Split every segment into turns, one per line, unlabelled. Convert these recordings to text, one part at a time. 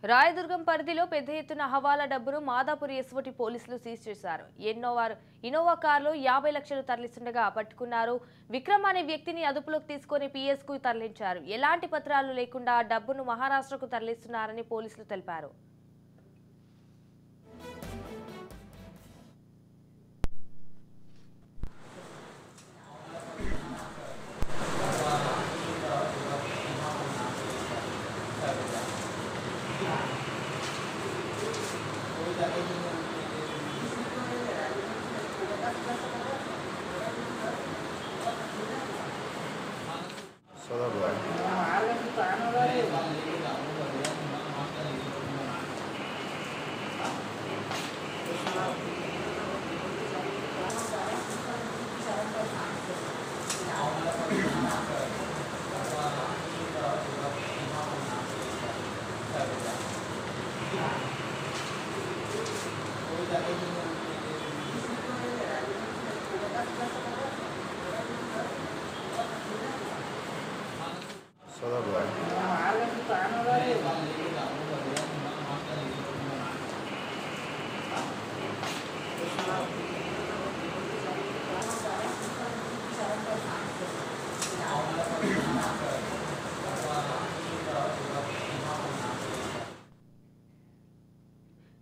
రాయదుర్గం పరిధిలో పెద్ద ఎత్తున హవాలా డబ్బును మాదాపూర్ ఎస్ఓటి పోలీసులు సీజ్ చేశారు. ఇన్నోవా కారులో 50 లక్షలు తరలిస్తుండగా పట్టుకున్నారు. విక్రమ్ అనే వ్యక్తిని అదుపులోకి తీసుకుని పిఎస్ కు తరలించారు. ఎలాంటి పత్రాలు లేకుండా ఆ డబ్బును మహారాష్ట్రకు తరలిస్తున్నారని పోలీసులు తెలిపారు.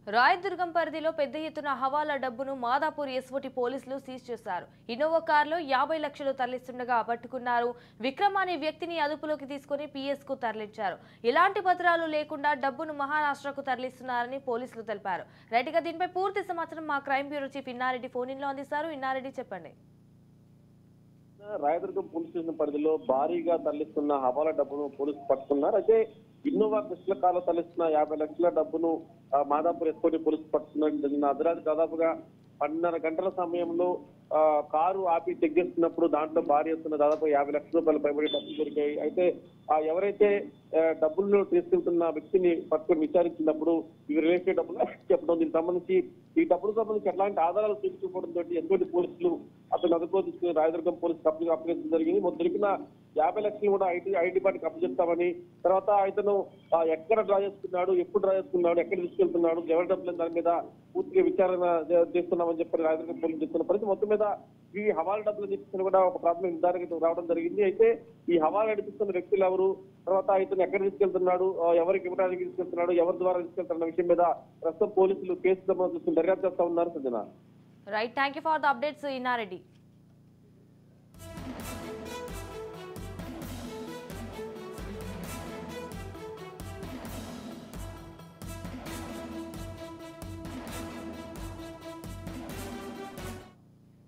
రాయదుర్గం పరిధిలో పెద్ద ఎత్తున హవాలా డబ్బును మాదాపూర్ ఎస్ఓటి పోలీసులు సీజ్ చేశారు. ఇన్నోవా కారులో 50 లక్షలు తరలిస్తుండగా పట్టుకున్నారు. విక్రమ్ అనే వ్యక్తిని అదుపులోకి తీసుకుని పిఎస్ కు తరలించారు. ఎలాంటి పత్రాలు లేకుండా డబ్బును మహారాష్ట్రకు తరలిస్తున్నారని పోలీసులు తెలిపారు. రైట్గా దీనిపై పూర్తి సమాచారం మా crime bureau chief Inna Reddy phone in లో అందిస్తారు. ఇన్నారెడ్డి చెప్పండి.
రాయదుర్గం పోలీస్ స్టేషన్ పరిధిలో భారీగా తరలిస్తున్న హవాలా డబ్బును పోలీసులు పట్టుకున్నారు. అయితే ఇన్నోవా కృష్ణ కారులో తరలిస్తున్న 50 లక్షల డబ్బును మాదాపూర్ ఎస్ఓటి పోలీసులు పట్టుకున్నారు. నిన్న అర్ధరాత్రి దాదాపుగా 12:30 గంటల సమయంలో కారు ఆపి చెక్ చేస్తున్నప్పుడు దాంట్లో భారీ ఎత్తున దాదాపు 50 లక్షల రూపాయలు పైబడి డబ్బులు దొరికాయి. అయితే ఎవరైతే డబ్బులను తీసుకెళ్తున్న వ్యక్తిని పట్టుకొని విచారించినప్పుడు ఇవి రియల్ ఎస్టేట్ డబ్బులు చెప్పడం, దీనికి సంబంధించి ఈ డబ్బులకు సంబంధించి ఎలాంటి ఆధారాలు తీసుకుపోవడంతో ఎటువంటి పోలీసులు అతను అదుపులో తీసుకుని రాయదుర్గం పోలీసు కంపెనీకి అప్పగించడం జరిగింది. మొదటి దొరికిన 50 లక్షలు కూడా ఐటీ పార్టీకి అప్పచెప్తామని, తర్వాత ఇతను ఎక్కడ డ్రా చేసుకున్నాడు, ఎప్పుడు డ్రా చేసుకున్నాడు, ఎక్కడ తీసుకెళ్తున్నాడు, ఎవరి డబ్బులు దాని మీద పూర్తిగా విచారణ చేస్తున్నామని చెప్పి రాయదుర్గం పోలీసులు చెప్తున్న పరిస్థితి. మొత్తం మీద ఈ హవాలా డబ్బులు తీసుకుని కూడా ఒక ప్రాథమిక నిర్ధారణకు రావడం జరిగింది. అయితే ఈ హవాలా నడిపిస్తున్న వ్యక్తులు ఎవరు, తర్వాత ఇతను ఎక్కడ తీసుకెళ్తున్నాడు, ఎవరికి ఇవ్వడానికి తీసుకెళ్తున్నాడు, ఎవరి ద్వారా తీసుకెళ్తున్న విషయం మీద ప్రస్తుతం పోలీసులు కేసు సంబంధించి దర్యాప్తు చేస్తా ఉన్నారు. Sanjana,
right, thank you for the updates Inna Reddy.